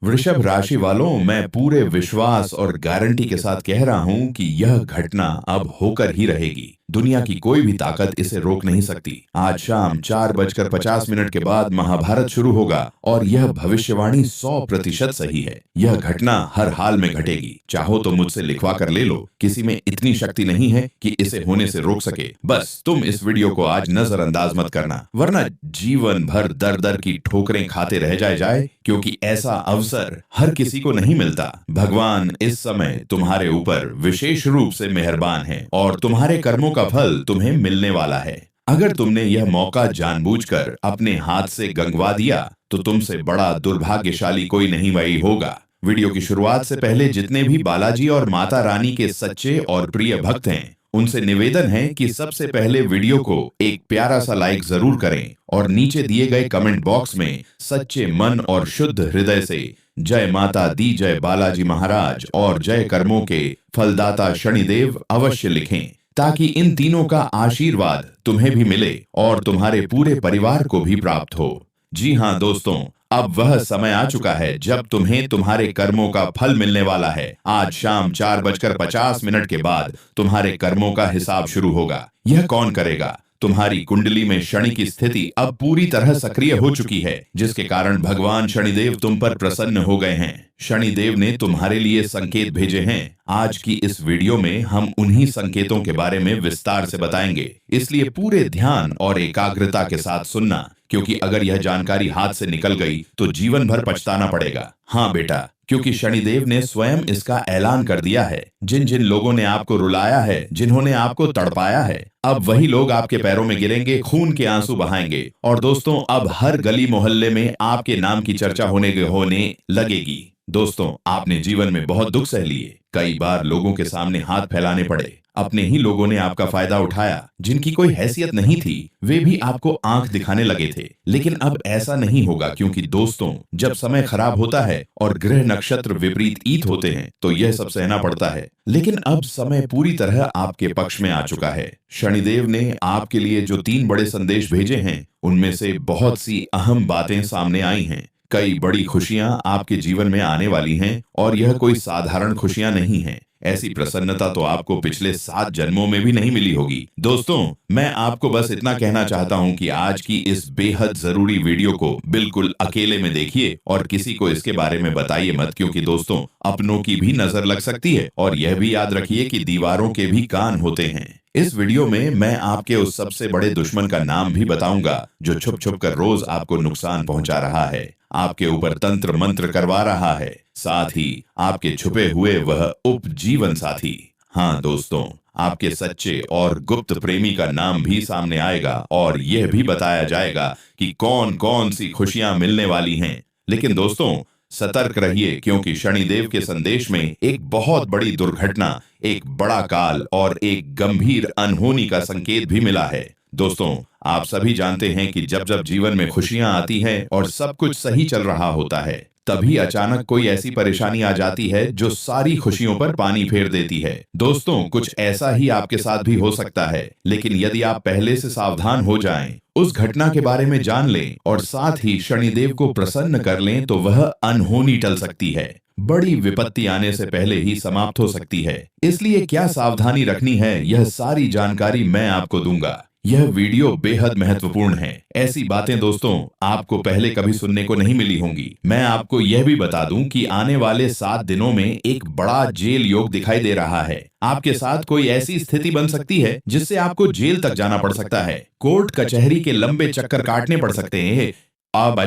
वृषभ राशि वालों, मैं पूरे विश्वास और गारंटी के साथ कह रहा हूं कि यह घटना अब होकर ही रहेगी। दुनिया की कोई भी ताकत इसे रोक नहीं सकती। आज शाम 4:50 के बाद महाभारत शुरू होगा और यह भविष्यवाणी 100% सही है। यह घटना हर हाल में घटेगी। चाहो तो मुझसे लिखवा कर ले लो। किसी में इतनी शक्ति नहीं है कि इसे होने से रोक सके। बस तुम इस वीडियो को आज नजरअंदाज मत करना, वरना जीवन भर दर दर की ठोकरें खाते रह जाए, क्योंकि ऐसा अवसर हर किसी को नहीं मिलता। भगवान इस समय तुम्हारे ऊपर विशेष रूप से मेहरबान है और तुम्हारे कर्मों का फल तुम्हें मिलने वाला है। अगर तुमने यह मौका जानबूझकर अपने हाथ से गंगवा दिया तो तुमसे बड़ा दुर्भाग्यशाली कोई नहीं वही होगा। वीडियो की शुरुआत से पहले जितने भी बालाजी और माता रानी के सच्चे और प्रिय भक्त हैं, उनसे निवेदन है कि सबसे पहले वीडियो को एक प्यारा सा लाइक जरूर करें और नीचे दिए गए कमेंट बॉक्स में सच्चे मन और शुद्ध हृदय से जय माता दी, जय बालाजी महाराज और जय कर्मों के फलदाता शनिदेव अवश्य लिखें, ताकि इन तीनों का आशीर्वाद तुम्हें भी मिले और तुम्हारे पूरे परिवार को भी प्राप्त हो। जी हाँ दोस्तों, अब वह समय आ चुका है जब तुम्हें तुम्हारे कर्मों का फल मिलने वाला है। आज शाम 4:50 के बाद तुम्हारे कर्मों का हिसाब शुरू होगा। यह कौन करेगा? तुम्हारी कुंडली में शनि की स्थिति अब पूरी तरह सक्रिय हो चुकी है, जिसके कारण भगवान शनिदेव तुम पर प्रसन्न हो गए हैं। शनिदेव ने तुम्हारे लिए संकेत भेजे हैं। आज की इस वीडियो में हम उन्हीं संकेतों के बारे में विस्तार से बताएंगे, इसलिए पूरे ध्यान और एकाग्रता के साथ सुनना, क्योंकि अगर यह जानकारी हाथ से निकल गई तो जीवन भर पछताना पड़ेगा। हाँ बेटा, क्योंकि शनिदेव ने स्वयं इसका ऐलान कर दिया है। जिन जिन लोगों ने आपको रुलाया है, जिन्होंने आपको तड़पाया है, अब वही लोग आपके पैरों में गिरेंगे, खून के आंसू बहाएंगे। और दोस्तों, अब हर गली मोहल्ले में आपके नाम की चर्चा होने लगेगी। दोस्तों, आपने जीवन में बहुत दुख सह लिए, कई बार लोगों के सामने हाथ फैलाने पड़े। अपने ही लोगों ने आपका फायदा उठाया। जिनकी कोई हैसियत नहीं थी वे भी आपको आंख दिखाने लगे थे। लेकिन अब ऐसा नहीं होगा, क्योंकि दोस्तों, जब समय खराब होता है और ग्रह नक्षत्र विपरीत ईत होते हैं तो यह सब सहना पड़ता है। लेकिन अब समय पूरी तरह आपके पक्ष में आ चुका है। शनिदेव ने आपके लिए जो 3 बड़े संदेश भेजे हैं, उनमें से बहुत सी अहम बातें सामने आई हैं। कई बड़ी खुशियां आपके जीवन में आने वाली हैं और यह कोई साधारण खुशियां नहीं हैं। ऐसी प्रसन्नता तो आपको पिछले 7 जन्मों में भी नहीं मिली होगी। दोस्तों, मैं आपको बस इतना कहना चाहता हूं कि आज की इस बेहद जरूरी वीडियो को बिल्कुल अकेले में देखिए और किसी को इसके बारे में बताइए मत, क्योंकि दोस्तों, अपनों की भी नजर लग सकती है और यह भी याद रखिए कि दीवारों के भी कान होते हैं। इस वीडियो में मैं आपके उस सबसे बड़े दुश्मन का नाम भी बताऊंगा जो छुप छुप कर रोज आपको नुकसान पहुंचा रहा है, आपके ऊपर तंत्र मंत्र करवा रहा है, साथ ही आपके छुपे हुए वह उपजीवन साथी। हाँ दोस्तों, आपके सच्चे और गुप्त प्रेमी का नाम भी सामने आएगा और यह भी बताया जाएगा कि कौन कौन सी खुशियां मिलने वाली हैं। लेकिन दोस्तों, सतर्क रहिए, क्योंकि शनिदेव के संदेश में एक बहुत बड़ी दुर्घटना, एक बड़ा काल और एक गंभीर अनहोनी का संकेत भी मिला है। दोस्तों, आप सभी जानते हैं कि जब जब जीवन में खुशियां आती हैं और सब कुछ सही चल रहा होता है, तभी अचानक कोई ऐसी परेशानी आ जाती है जो सारी खुशियों पर पानी फेर देती है। दोस्तों, कुछ ऐसा ही आपके साथ भी हो सकता है, लेकिन यदि आप पहले से सावधान हो जाएं, उस घटना के बारे में जान लें और साथ ही शनिदेव को प्रसन्न कर लें, तो वह अनहोनी टल सकती है। बड़ी विपत्ति आने से पहले ही समाप्त हो सकती है। इसलिए क्या सावधानी रखनी है, यह सारी जानकारी मैं आपको दूंगा। यह वीडियो बेहद महत्वपूर्ण है। ऐसी बातें दोस्तों आपको पहले कभी सुनने को नहीं मिली होंगी। मैं आपको यह भी बता दूं कि आने वाले 7 दिनों में एक बड़ा जेल योग दिखाई दे रहा है। आपके साथ कोई ऐसी स्थिति बन सकती है जिससे आपको जेल तक जाना पड़ सकता है। कोर्ट कचहरी के लंबे चक्कर काटने पड़ सकते हैं। आप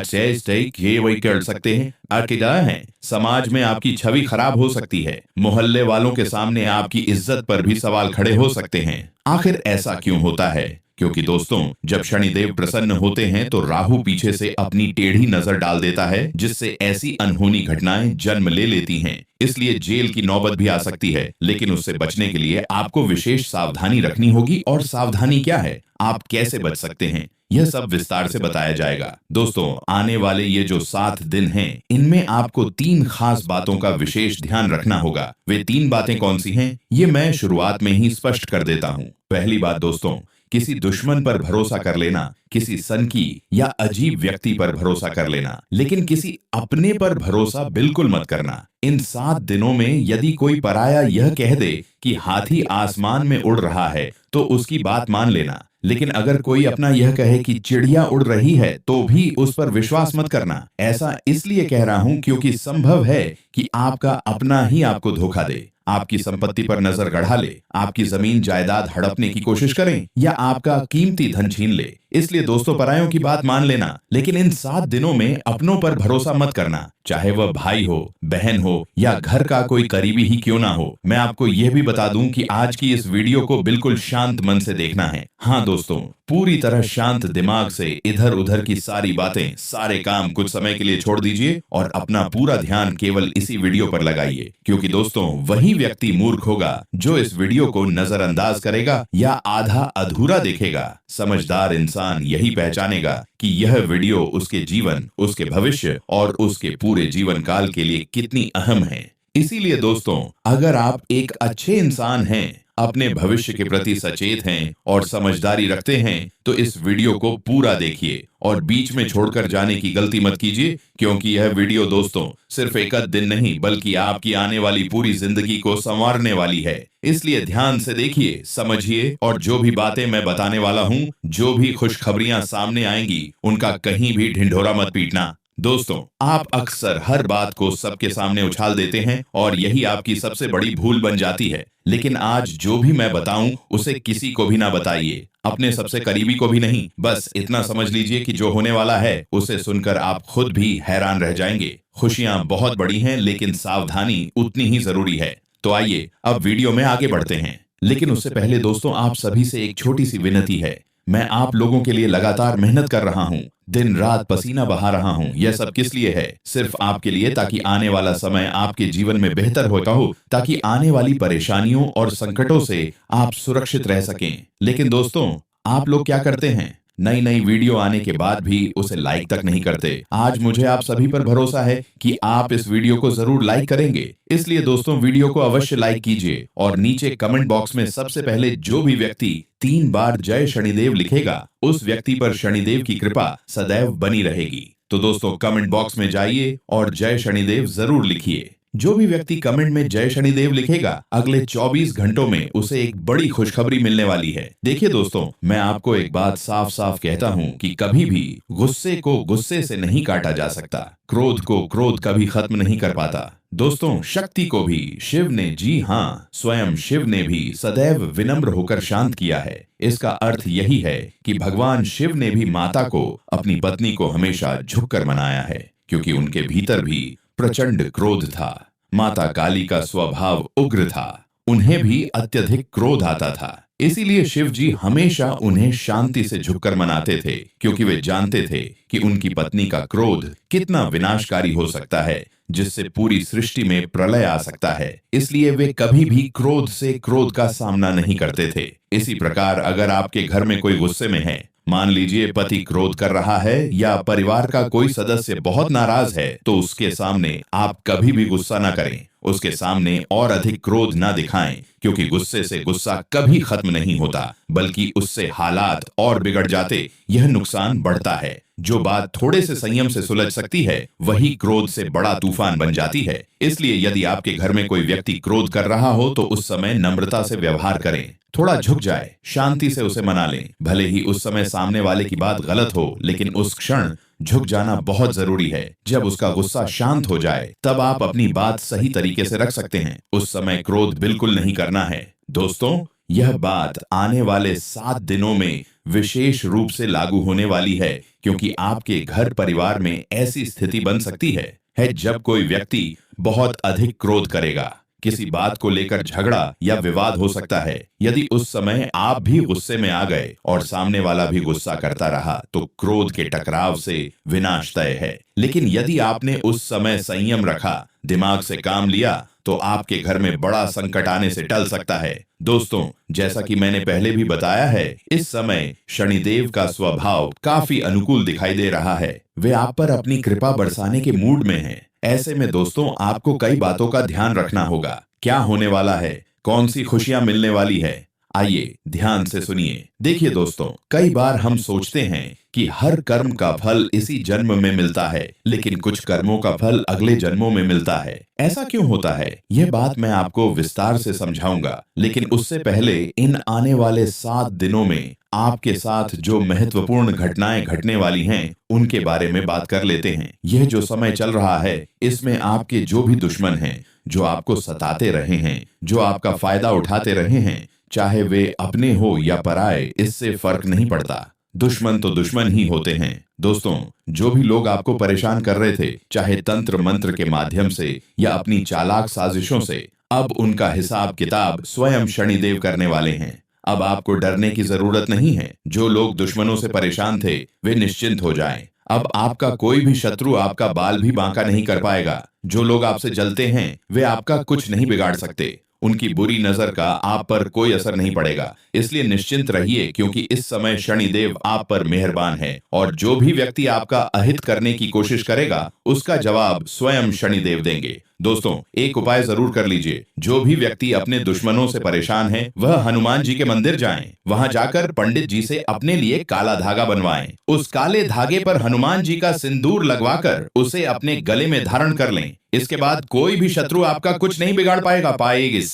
ये वही कर सकते हैं। अकेला है, समाज में आपकी छवि खराब हो सकती है। मोहल्ले वालों के सामने आपकी इज्जत पर भी सवाल खड़े हो सकते हैं। आखिर ऐसा क्यों होता है? क्योंकि दोस्तों, जब शनिदेव प्रसन्न होते हैं तो राहु पीछे से अपनी टेढ़ी नजर डाल देता है, जिससे ऐसी अनहोनी घटनाएं जन्म ले लेती हैं। इसलिए जेल की नौबत भी आ सकती है। लेकिन उससे बचने के लिए आपको विशेष सावधानी रखनी होगी। और सावधानी क्या है, आप कैसे बच सकते हैं, यह सब विस्तार से बताया जाएगा। दोस्तों, आने वाले ये जो 7 दिन हैं, इनमें आपको 3 खास बातों का विशेष ध्यान रखना होगा। वे 3 बातें कौन सी हैं, ये मैं शुरुआत में ही स्पष्ट कर देता हूँ। पहली बात दोस्तों, किसी दुश्मन पर भरोसा कर लेना, किसी सनकी या अजीब व्यक्ति पर भरोसा कर लेना, लेकिन किसी अपने पर भरोसा बिल्कुल मत करना। इन 7 दिनों में यदि कोई पराया यह कह दे कि हाथी आसमान में उड़ रहा है तो उसकी बात मान लेना, लेकिन अगर कोई अपना यह कहे कि चिड़िया उड़ रही है तो भी उस पर विश्वास मत करना। ऐसा इसलिए कह रहा हूं क्योंकि संभव है कि आपका अपना ही आपको धोखा दे, आपकी संपत्ति पर नजर गड़ा ले, आपकी जमीन जायदाद हड़पने की कोशिश करें या आपका कीमती धन छीन ले। इसलिए दोस्तों, परायों की बात मान लेना, लेकिन इन 7 दिनों में अपनों पर भरोसा मत करना, चाहे वह भाई हो, बहन हो या घर का कोई करीबी ही क्यों ना हो। मैं आपको यह भी बता दूं कि आज की इस वीडियो को बिल्कुल शांत मन से देखना है। हाँ दोस्तों, पूरी तरह शांत दिमाग से इधर उधर की सारी बातें, सारे काम कुछ समय के लिए छोड़ दीजिए और अपना पूरा ध्यान केवल इसी वीडियो पर लगाइए, क्योंकि दोस्तों वही व्यक्ति मूर्ख होगा जो इस वीडियो को नजरअंदाज करेगा या आधा अधूरा देखेगा। समझदार इंसान यही पहचानेगा कि यह वीडियो उसके जीवन, उसके भविष्य और उसके पूरे जीवन काल के लिए कितनी अहम है। इसीलिए दोस्तों, अगर आप एक अच्छे इंसान हैं, अपने भविष्य के प्रति सचेत हैं और समझदारी रखते हैं, तो इस वीडियो को पूरा देखिए और बीच में छोड़कर जाने की गलती मत कीजिए, क्योंकि यह वीडियो दोस्तों सिर्फ एक दिन नहीं बल्कि आपकी आने वाली पूरी जिंदगी को संवारने वाली है। इसलिए ध्यान से देखिए, समझिए और जो भी बातें मैं बताने वाला हूँ, जो भी खुशखबरियां सामने आएंगी, उनका कहीं भी ढिंढोरा मत पीटना। दोस्तों, आप अक्सर हर बात को सबके सामने उछाल देते हैं और यही आपकी सबसे बड़ी भूल बन जाती है। लेकिन आज जो भी मैं बताऊं उसे किसी को भी ना बताइए, अपने सबसे करीबी को भी नहीं। बस इतना समझ लीजिए कि जो होने वाला है उसे सुनकर आप खुद भी हैरान रह जाएंगे। खुशियां बहुत बड़ी हैं, लेकिन सावधानी उतनी ही जरूरी है। तो आइए अब वीडियो में आगे बढ़ते हैं, लेकिन उससे पहले दोस्तों, आप सभी से एक छोटी सी विनती है। मैं आप लोगों के लिए लगातार मेहनत कर रहा हूँ, दिन रात पसीना बहा रहा हूँ। यह सब किस लिए है? सिर्फ आपके लिए, ताकि आने वाला समय आपके जीवन में बेहतर होता हो, ताकि आने वाली परेशानियों और संकटों से आप सुरक्षित रह सकें। लेकिन दोस्तों, आप लोग क्या करते हैं? नई नई वीडियो आने के बाद भी उसे लाइक तक नहीं करते। आज मुझे आप सभी पर भरोसा है कि आप इस वीडियो को जरूर लाइक करेंगे। इसलिए दोस्तों, वीडियो को अवश्य लाइक कीजिए और नीचे कमेंट बॉक्स में सबसे पहले जो भी व्यक्ति 3 बार जय शनिदेव लिखेगा, उस व्यक्ति पर शनिदेव की कृपा सदैव बनी रहेगी। तो दोस्तों, कमेंट बॉक्स में जाइए और जय शनिदेव जरूर लिखिए। जो भी व्यक्ति कमेंट में जय शनिदेव लिखेगा, अगले 24 घंटों में उसे एक बड़ी खुशखबरी मिलने वाली है। देखिए दोस्तों, मैं आपको एक बात साफ साफ कहता हूँ कि कभी भी गुस्से को गुस्से से नहीं काटा जा सकता, क्रोध को क्रोध कभी खत्म नहीं कर पाता। दोस्तों, शक्ति को भी शिव ने, जी हाँ, स्वयं शिव ने भी सदैव विनम्र होकर शांत किया है। इसका अर्थ यही है कि भगवान शिव ने भी माता को, अपनी पत्नी को हमेशा झुककर मनाया है, क्योंकि उनके भीतर भी प्रचंड क्रोध था। माता काली का स्वभाव उग्र था, उन्हें भी अत्यधिक क्रोध आता था। इसीलिए शिव जी हमेशा उन्हें शांति से झुककर मनाते थे, क्योंकि वे जानते थे कि उनकी पत्नी का क्रोध कितना विनाशकारी हो सकता है, जिससे पूरी सृष्टि में प्रलय आ सकता है। इसलिए वे कभी भी क्रोध से क्रोध का सामना नहीं करते थे। इसी प्रकार अगर आपके घर में कोई गुस्से में है, मान लीजिए पति क्रोध कर रहा है या परिवार का कोई सदस्य बहुत नाराज है, तो उसके सामने आप कभी भी गुस्सा ना करें, उसके सामने और अधिक क्रोध ना दिखाएं, क्योंकि गुस्से से गुस्सा कभी खत्म नहीं होता, बल्कि उससे हालात और बिगड़ जाते, यह नुकसान बढ़ता है। जो बात थोड़े से संयम से सुलझ सकती है, वही क्रोध से बड़ा तूफान बन जाती है। इसलिए यदि आपके घर में कोई व्यक्ति क्रोध कर रहा हो, तो उस समय नम्रता से व्यवहार करें, थोड़ा झुक जाए, शांति से उसे मना लें। भले ही उस समय सामने वाले की बात गलत हो, लेकिन उस क्षण झुक जाना बहुत जरूरी है। जब उसका गुस्सा शांत हो जाए, तब आप अपनी बात सही तरीके से रख सकते हैं। उस समय क्रोध बिल्कुल नहीं करना है। दोस्तों, यह बात आने वाले 7 दिनों में विशेष रूप से लागू होने वाली है, क्योंकि आपके घर परिवार में ऐसी स्थिति बन सकती है जब कोई व्यक्ति बहुत अधिक क्रोध करेगा। किसी बात को लेकर झगड़ा या विवाद हो सकता है। यदि उस समय आप भी गुस्से में आ गए और सामने वाला भी गुस्सा करता रहा, तो क्रोध के टकराव से विनाश तय है। लेकिन यदि आपने उस समय संयम रखा, दिमाग से काम लिया, तो आपके घर में बड़ा संकट आने से टल सकता है। दोस्तों, जैसा कि मैंने पहले भी बताया है, इस समय शनिदेव का स्वभाव काफी अनुकूल दिखाई दे रहा है। वे आप पर अपनी कृपा बरसाने के मूड में हैं। ऐसे में दोस्तों, आपको कई बातों का ध्यान रखना होगा। क्या होने वाला है, कौन सी खुशियां मिलने वाली है, आइए ध्यान से सुनिए। देखिए दोस्तों, कई बार हम सोचते हैं कि हर कर्म का फल इसी जन्म में मिलता है, लेकिन कुछ कर्मों का फल अगले जन्मों में मिलता है। ऐसा क्यों होता है, यह बात मैं आपको विस्तार से समझाऊंगा। लेकिन उससे पहले इन आने वाले 7 दिनों में आपके साथ जो महत्वपूर्ण घटनाएं घटने वाली हैं, उनके बारे में बात कर लेते हैं। यह जो समय चल रहा है, इसमें आपके जो भी दुश्मन हैं, जो आपको सताते रहे हैं, जो आपका फायदा उठाते रहे हैं, चाहे वे अपने हो या पराए, इससे फर्क नहीं पड़ता। दुश्मन तो दुश्मन ही होते हैं। दोस्तों, जो भी लोग आपको परेशान कर रहे थे, चाहे तंत्र मंत्र के माध्यम से या अपनी चालाक साजिशों से, अब उनका हिसाब किताब स्वयं शनिदेव करने वाले हैं। अब आपको डरने की जरूरत नहीं है। जो लोग दुश्मनों से परेशान थे, वे निश्चिंत हो जाएं। अब आपका कोई भी शत्रु आपका बाल भी बांका नहीं कर पाएगा। जो लोग आपसे जलते हैं, वे आपका कुछ नहीं बिगाड़ सकते। उनकी बुरी नजर का आप पर कोई असर नहीं पड़ेगा। इसलिए निश्चिंत रहिए, क्योंकि इस समय शनिदेव आप पर मेहरबान है और जो भी व्यक्ति आपका अहित करने की कोशिश करेगा, उसका जवाब स्वयं शनिदेव देंगे। दोस्तों, एक उपाय जरूर कर लीजिए। जो भी व्यक्ति अपने दुश्मनों से परेशान है, वह हनुमान जी के मंदिर जाएं। वहां जाकर पंडित जी से अपने लिए काला धागा बनवाएं। उस काले धागे पर हनुमान जी का सिंदूर लगवाकर उसे अपने गले में धारण कर लें। इसके बाद कोई भी शत्रु आपका कुछ नहीं बिगाड़ पाएगिस।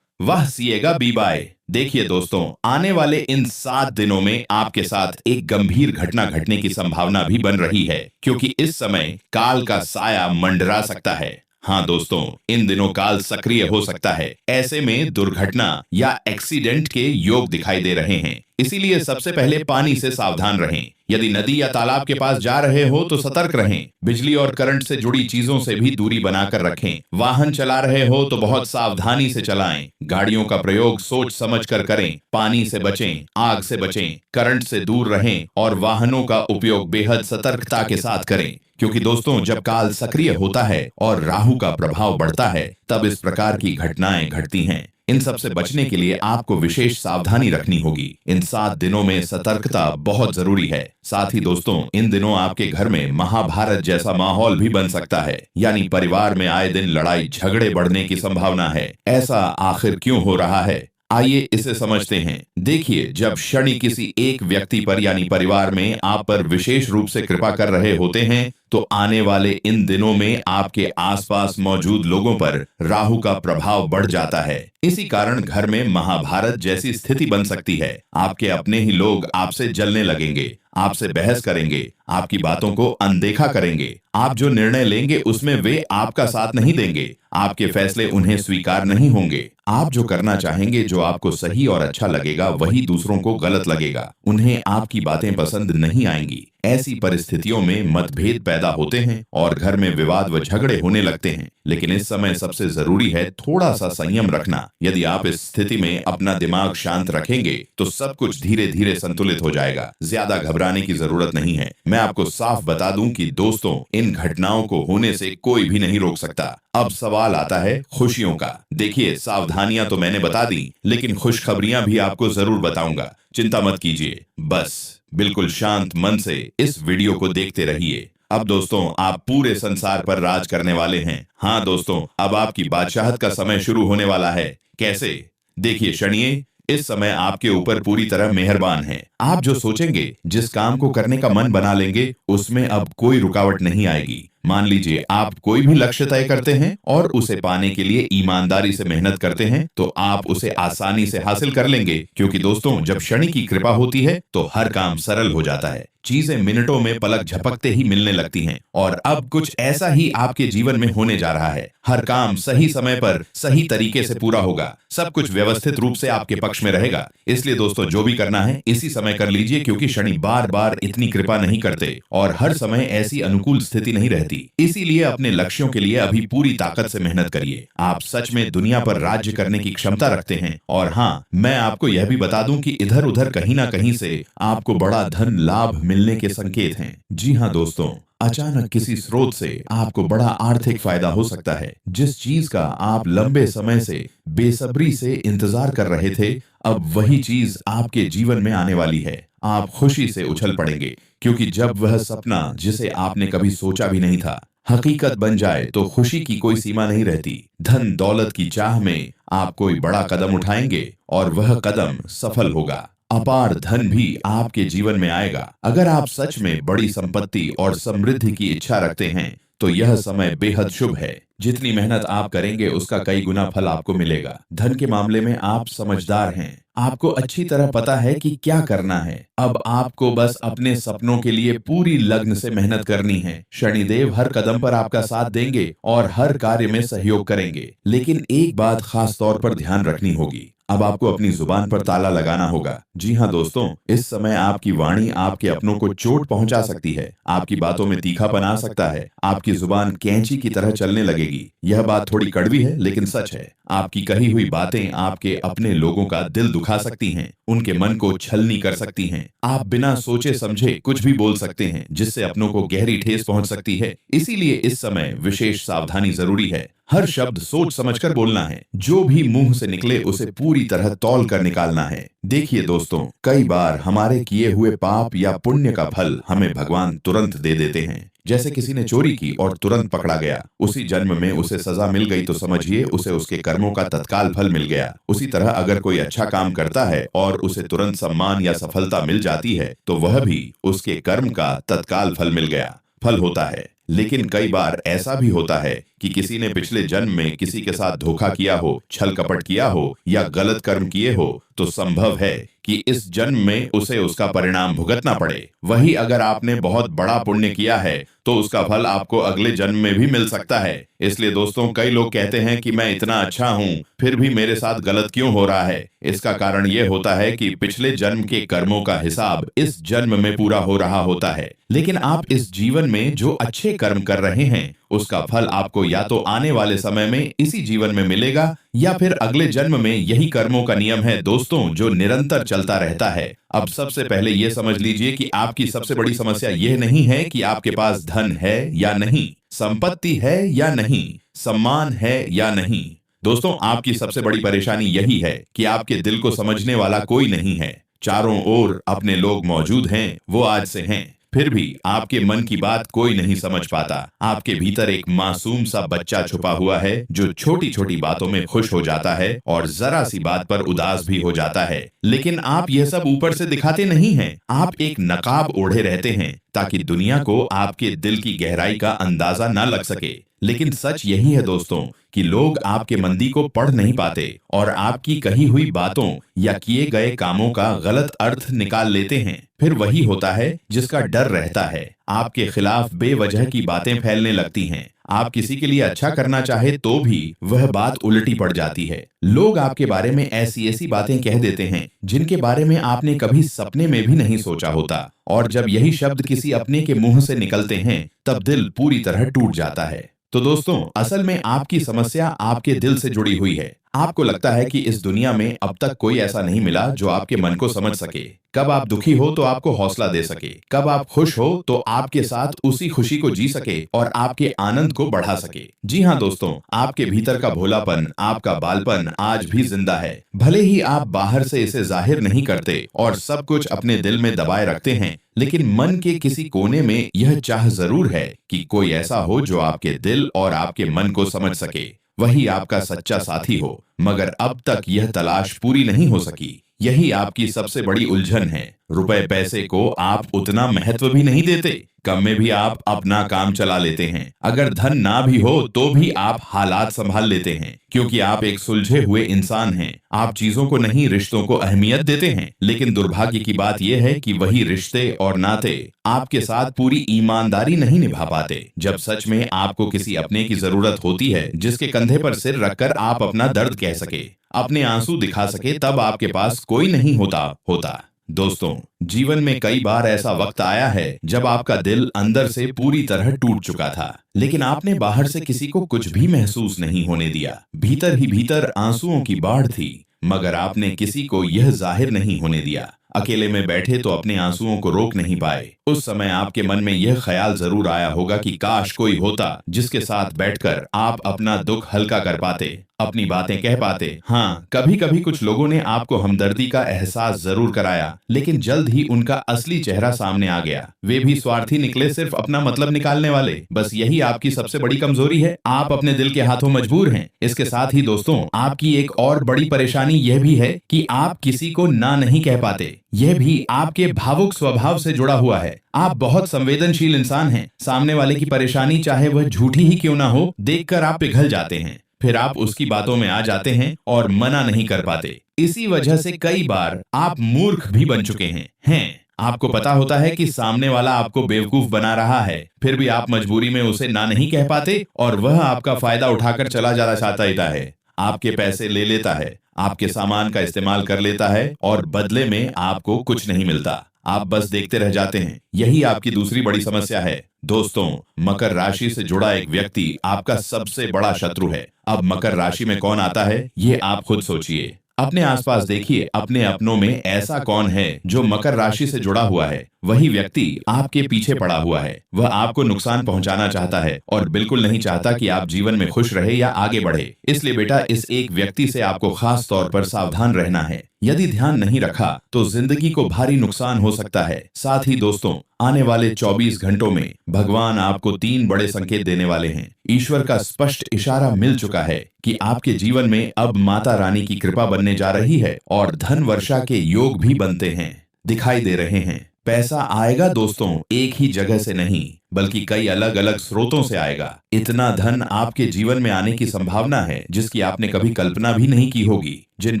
वाह सिएगा बीबाए। देखिए दोस्तों, आने वाले इन 7 दिनों में आपके साथ एक गंभीर घटना घटने की संभावना भी बन रही है, क्योंकि इस समय काल का साया मंडरा सकता है। हाँ दोस्तों, इन दिनों काल सक्रिय हो सकता है। ऐसे में दुर्घटना या एक्सीडेंट के योग दिखाई दे रहे हैं। इसीलिए सबसे पहले पानी से सावधान रहें। यदि नदी या तालाब के पास जा रहे हो तो सतर्क रहें। बिजली और करंट से जुड़ी चीजों से भी दूरी बनाकर रखें। वाहन चला रहे हो तो बहुत सावधानी से चलाएं। गाड़ियों का प्रयोग सोच समझ कर करें। पानी से बचें, आग से बचें, करंट से दूर रहें और वाहनों का उपयोग बेहद सतर्कता के साथ करें। क्योंकि दोस्तों, जब काल सक्रिय होता है और राहु का प्रभाव बढ़ता है, तब इस प्रकार की घटनाएं घटती हैं। इन सब से बचने के लिए आपको विशेष सावधानी रखनी होगी। इन 7 दिनों में सतर्कता बहुत जरूरी है। साथ ही दोस्तों, इन दिनों आपके घर में महाभारत जैसा माहौल भी बन सकता है, यानी परिवार में आए दिन लड़ाई झगड़े बढ़ने की संभावना है। ऐसा आखिर क्यों हो रहा है, आइए इसे समझते हैं। देखिए, जब शनि किसी एक व्यक्ति पर यानी परिवार में आप पर विशेष रूप से कृपा कर रहे होते हैं, तो आने वाले इन दिनों में आपके आसपास मौजूद लोगों पर राहु का प्रभाव बढ़ जाता है। इसी कारण घर में महाभारत जैसी स्थिति बन सकती है। आपके अपने ही लोग आपसे जलने लगेंगे, आपसे बहस करेंगे, आपकी बातों को अनदेखा करेंगे। आप जो निर्णय लेंगे उसमें वे आपका साथ नहीं देंगे। आपके फैसले उन्हें स्वीकार नहीं होंगे। आप जो करना चाहेंगे, जो आपको सही और अच्छा लगेगा, वही दूसरों को गलत लगेगा। उन्हें आपकी बातें पसंद नहीं आएंगी। ऐसी परिस्थितियों में मतभेद पैदा होते हैं और घर में विवाद व झगड़े होने लगते हैं। लेकिन इस समय सबसे जरूरी है थोड़ा सा संयम रखना। यदि आप इस स्थिति में अपना दिमाग शांत रखेंगे, तो सब कुछ धीरे धीरे संतुलित हो जाएगा। ज्यादा घबराने की जरूरत नहीं है। मैं आपको साफ बता दूं कि दोस्तों, इन घटनाओं को होने से कोई भी नहीं रोक सकता। अब सवाल आता है खुशियों का। देखिए, सावधानियां तो मैंने बता दी, लेकिन खुशखबरियां भी आपको जरूर बताऊंगा। चिंता मत कीजिए, बस बिल्कुल शांत मन से इस वीडियो को देखते रहिए। अब दोस्तों, आप पूरे संसार पर राज करने वाले हैं। हाँ दोस्तों, अब आपकी बादशाहत का समय शुरू होने वाला है। कैसे? देखिए, शनि इस समय आपके ऊपर पूरी तरह मेहरबान है। आप जो सोचेंगे, जिस काम को करने का मन बना लेंगे, उसमें अब कोई रुकावट नहीं आएगी। मान लीजिए आप कोई भी लक्ष्य तय करते हैं और उसे पाने के लिए ईमानदारी से मेहनत करते हैं, तो आप उसे आसानी से हासिल कर लेंगे। क्योंकि दोस्तों, जब शनि की कृपा होती है तो हर काम सरल हो जाता है। चीजें मिनटों में पलक झपकते ही मिलने लगती हैं। और अब कुछ ऐसा ही आपके जीवन में होने जा रहा है। हर काम सही समय पर सही तरीके से पूरा होगा। सब कुछ व्यवस्थित रूप से आपके पक्ष में रहेगा। इसलिए दोस्तों, जो भी करना है इसी समय कर लीजिए, क्योंकि शनि बार बार इतनी कृपा नहीं करते और हर समय ऐसी अनुकूल स्थिति नहीं रहती। इसीलिए अपने लक्ष्यों के लिए अभी पूरी ताकत से मेहनत करिए। आप सच में दुनिया पर राज्य करने की क्षमता रखते हैं। और हाँ, मैं आपको यह भी बता दूं कि इधर उधर कहीं ना कहीं से आपको बड़ा धन लाभ मिलने के संकेत हैं। जी हाँ दोस्तों, अचानक किसी स्रोत से आपको बड़ा आर्थिक फायदा हो सकता है। जिस चीज का आप लंबे समय से बेसब्री से इंतजार कर रहे थे, अब वही चीज आपके जीवन में आने वाली है। आप खुशी से उछल पड़ेंगे, क्योंकि जब वह सपना जिसे आपने कभी सोचा भी नहीं था हकीकत बन जाए, तो खुशी की कोई सीमा नहीं रहती। धन दौलत की चाह में आप कोई बड़ा कदम उठाएंगे और वह कदम सफल होगा। अपार धन भी आपके जीवन में आएगा। अगर आप सच में बड़ी संपत्ति और समृद्धि की इच्छा रखते हैं तो यह समय बेहद शुभ है। जितनी मेहनत आप करेंगे उसका कई गुना फल आपको मिलेगा। धन के मामले में आप समझदार हैं। आपको अच्छी तरह पता है कि क्या करना है। अब आपको बस अपने सपनों के लिए पूरी लगन से मेहनत करनी है। शनिदेव हर कदम पर आपका साथ देंगे और हर कार्य में सहयोग करेंगे। लेकिन एक बात खास तौर पर ध्यान रखनी होगी। अब आपको अपनी जुबान पर ताला लगाना होगा। जी हाँ दोस्तों, इस समय आपकी वाणी आपके अपनों को चोट पहुंचा सकती है। आपकी बातों में तीखापन आ सकता है। आपकी जुबान कैंची की तरह चलने लगेगी। यह बात थोड़ी कड़वी है लेकिन सच है। आपकी कही हुई बातें आपके अपने लोगों का दिल दुखा सकती हैं, उनके मन को छलनी कर सकती हैं। आप बिना सोचे समझे कुछ भी बोल सकते हैं जिससे अपनों को गहरी ठेस पहुंच सकती है। इसीलिए इस समय विशेष सावधानी जरूरी है। हर शब्द सोच समझकर बोलना है। जो भी मुंह से निकले उसे पूरी तरह तौल कर निकालना है। देखिए दोस्तों, कई बार हमारे किए हुए पाप या पुण्य का फल हमें भगवान तुरंत दे देते हैं। जैसे किसी ने चोरी की और तुरंत पकड़ा गया, उसी जन्म में उसे सजा मिल गई तो समझिए उसे उसके कर्मों का तत्काल फल मिल गया। उसी तरह अगर कोई अच्छा काम करता है और उसे तुरंत सम्मान या सफलता मिल जाती है तो वह भी उसके कर्म का तत्काल फल मिल गया फल होता है। लेकिन कई बार ऐसा भी होता है कि किसी ने पिछले जन्म में किसी के साथ धोखा किया हो, छल कपट किया हो या गलत कर्म किए हो तो संभव है कि इस जन्म में उसे उसका परिणाम भुगतना पड़े। वही अगर आपने बहुत बड़ा पुण्य किया है तो उसका फल आपको अगले जन्म में भी मिल सकता है। इसलिए दोस्तों, कई लोग कहते हैं कि मैं इतना अच्छा हूँ फिर भी मेरे साथ गलत क्यों हो रहा है। इसका कारण यह होता है कि पिछले जन्म के कर्मों का हिसाब इस जन्म में पूरा हो रहा होता है। लेकिन आप इस जीवन में जो अच्छे कर्म कर रहे हैं उसका फल आपको या तो आने वाले समय में इसी जीवन में मिलेगा या फिर अगले जन्म में। यही कर्मों का नियम है दोस्तों, जो निरंतर चलता रहता है। अब सबसे पहले यह समझ लीजिए कि आपकी सबसे बड़ी समस्या यह नहीं है कि आपके पास धन है या नहीं, संपत्ति है या नहीं, सम्मान है या नहीं। दोस्तों, आपकी सबसे बड़ी परेशानी यही है कि आपके दिल को समझने वाला कोई नहीं है। चारों ओर अपने लोग मौजूद हैं, वो आज से हैं, फिर भी आपके मन की बात कोई नहीं समझ पाता। आपके भीतर एक मासूम सा बच्चा छुपा हुआ है जो छोटी छोटी बातों में खुश हो जाता है और जरा सी बात पर उदास भी हो जाता है। लेकिन आप यह सब ऊपर से दिखाते नहीं हैं। आप एक नकाब ओढ़े रहते हैं ताकि दुनिया को आपके दिल की गहराई का अंदाजा न लग सके। लेकिन सच यही है दोस्तों कि लोग आपके मंदी को पढ़ नहीं पाते और आपकी कही हुई बातों या किए गए कामों का गलत अर्थ निकाल लेते हैं। फिर वही होता है जिसका डर रहता है। आपके खिलाफ बेवजह की बातें फैलने लगती हैं। आप किसी के लिए अच्छा करना चाहे तो भी वह बात उल्टी पड़ जाती है। लोग आपके बारे में ऐसी ऐसी बातें कह देते हैं जिनके बारे में आपने कभी सपने में भी नहीं सोचा होता। और जब यही शब्द किसी अपने के मुंह से निकलते हैं तब दिल पूरी तरह टूट जाता है। तो दोस्तों, असल में आपकी समस्या आपके दिल से जुड़ी हुई है। आपको लगता है कि इस दुनिया में अब तक कोई ऐसा नहीं मिला जो आपके मन को समझ सके। कब आप दुखी हो तो आपको हौसला दे सके, कब आप खुश हो तो आपके साथ उसी खुशी को जी सके और आपके आनंद को बढ़ा सके। जी हाँ दोस्तों, आपके भीतर का भोलापन, आपका बालपन आज भी जिंदा है। भले ही आप बाहर से इसे जाहिर नहीं करते और सब कुछ अपने दिल में दबाए रखते हैं, लेकिन मन के किसी कोने में यह चाह जरूर है कि कोई ऐसा हो जो आपके दिल और आपके मन को समझ सके, वही आपका सच्चा साथी हो। मगर अब तक यह तलाश पूरी नहीं हो सकी। यही आपकी सबसे बड़ी उलझन है। रुपए पैसे को आप उतना महत्व भी नहीं देते, कम में भी आप अपना काम चला लेते हैं। अगर धन ना भी हो तो भी आप हालात संभाल लेते हैं, क्योंकि आप एक सुलझे हुए इंसान हैं। आप चीजों को नहीं, रिश्तों को अहमियत देते हैं। लेकिन दुर्भाग्य की बात यह है कि वही रिश्ते और नाते आपके साथ पूरी ईमानदारी नहीं निभा पाते। जब सच में आपको किसी अपने की जरूरत होती है जिसके कंधे पर सिर रखकर आप अपना दर्द कह सके, अपने आंसू दिखा सके, तब आपके पास कोई नहीं होता। दोस्तों, जीवन में कई बार ऐसा वक्त आया है जब आपका दिल अंदर से पूरी तरह टूट चुका था, लेकिन आपने बाहर से किसी को कुछ भी महसूस नहीं होने दिया। भीतर ही भीतर आंसुओं की बाढ़ थी, मगर आपने किसी को यह जाहिर नहीं होने दिया। अकेले में बैठे तो अपने आंसुओं को रोक नहीं पाए। उस समय आपके मन में यह ख्याल जरूर आया होगा कि काश कोई होता जिसके साथ बैठकर आप अपना दुख हल्का कर पाते, अपनी बातें कह पाते। हाँ, कभी कभी कुछ लोगों ने आपको हमदर्दी का एहसास जरूर कराया, लेकिन जल्द ही उनका असली चेहरा सामने आ गया। वे भी स्वार्थी निकले, सिर्फ अपना मतलब निकालने वाले। बस यही आपकी सबसे बड़ी कमजोरी है, आप अपने दिल के हाथों मजबूर हैं। इसके साथ ही दोस्तों, आपकी एक और बड़ी परेशानी यह भी है कि आप किसी को ना नहीं कह पाते। यह भी आपके भावुक स्वभाव से जुड़ा हुआ है। आप बहुत संवेदनशील इंसान हैं। सामने वाले की परेशानी चाहे वह झूठी ही क्यों ना हो, देखकर आप पिघल जाते हैं। फिर आप उसकी बातों में आ जाते हैं और मना नहीं कर पाते। इसी वजह से कई बार आप मूर्ख भी बन चुके हैं। आपको पता होता है कि सामने वाला आपको बेवकूफ बना रहा है, फिर भी आप मजबूरी में उसे ना नहीं कह पाते और वह आपका फायदा उठाकर चला जाना चाहता है। आपके पैसे ले लेता है, आपके सामान का इस्तेमाल कर लेता है और बदले में आपको कुछ नहीं मिलता। आप बस देखते रह जाते हैं। यही आपकी दूसरी बड़ी समस्या है। दोस्तों, मकर राशि से जुड़ा एक व्यक्ति आपका सबसे बड़ा शत्रु है। अब मकर राशि में कौन आता है, ये आप खुद सोचिए। अपने आसपास देखिए, अपने अपनों में ऐसा कौन है जो मकर राशि से जुड़ा हुआ है। वही व्यक्ति आपके पीछे पड़ा हुआ है। वह आपको नुकसान पहुंचाना चाहता है और बिल्कुल नहीं चाहता कि आप जीवन में खुश रहे या आगे बढ़े। इसलिए बेटा, इस एक व्यक्ति से आपको खास तौर पर सावधान रहना है। यदि ध्यान नहीं रखा तो जिंदगी को भारी नुकसान हो सकता है। साथ ही दोस्तों, आने वाले 24 घंटों में भगवान आपको 3 बड़े संकेत देने वाले हैं। ईश्वर का स्पष्ट इशारा मिल चुका है कि आपके जीवन में अब माता रानी की कृपा बनने जा रही है और धन वर्षा के योग भी बनते हैं, दिखाई दे रहे हैं। पैसा आएगा दोस्तों, एक ही जगह से नहीं बल्कि कई अलग अलग स्रोतों से आएगा। इतना धन आपके जीवन में आने की संभावना है जिसकी आपने कभी कल्पना भी नहीं की होगी। जिन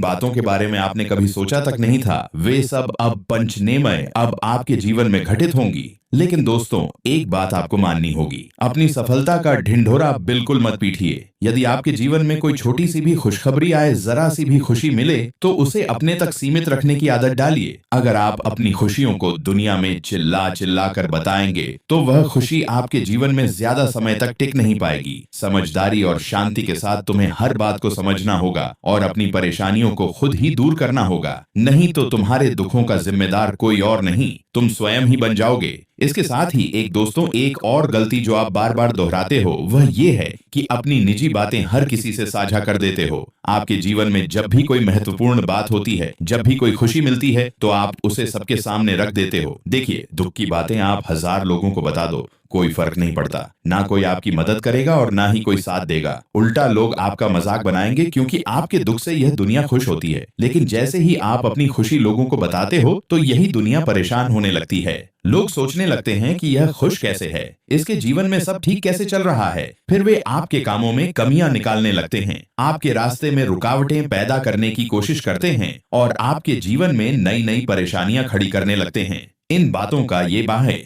बातों के बारे में आपने कभी सोचा तक नहीं था, वे सब अब पंचनेमय अब आपके जीवन में घटित होंगी। लेकिन दोस्तों, एक बात आपको माननी होगी, अपनी सफलता का ढिंढोरा बिल्कुल मत पीटिए। यदि आपके जीवन में कोई छोटी सी भी खुशखबरी आए, जरा सी भी खुशी मिले, तो उसे अपने तक सीमित रखने की आदत डालिए। अगर आप अपनी खुशियों को दुनिया में चिल्ला चिल्ला कर बताएंगे तो वह खुशी आपके जीवन में ज्यादा समय तक टिक नहीं पाएगी। समझदारी और शांति के साथ तुम्हें हर बात को समझना होगा और अपनी परेशानियों को खुद ही दूर करना होगा। नहीं तो तुम्हारे दुखों का जिम्मेदार कोई और नहीं, तुम स्वयं ही बन जाओगे। इसके साथ ही एक और गलती जो आप बार बार दोहराते हो वह ये है कि अपनी निजी बातें हर किसी से साझा कर देते हो। आपके जीवन में जब भी कोई महत्वपूर्ण बात होती है, जब भी कोई खुशी मिलती है, तो आप उसे सबके सामने रख देते हो। देखिए, दुख की बातें आप 1000 लोगों को बता दो, कोई फर्क नहीं पड़ता। ना कोई आपकी मदद करेगा और ना ही कोई साथ देगा। उल्टा लोग आपका मजाक बनाएंगे क्योंकि आपके दुख से यह दुनिया खुश होती है। लेकिन जैसे ही आप अपनी खुशी लोगों को बताते हो तो यही दुनिया परेशान होने लगती है। लोग सोचने लगते हैं कि यह खुश कैसे है, इसके जीवन में सब ठीक कैसे चल रहा है। फिर वे आपके कामों में कमियां निकालने लगते हैं, आपके रास्ते में रुकावटें पैदा करने की कोशिश करते हैं और आपके जीवन में नई नई परेशानियां खड़ी करने लगते हैं। इन बातों का ये बाहें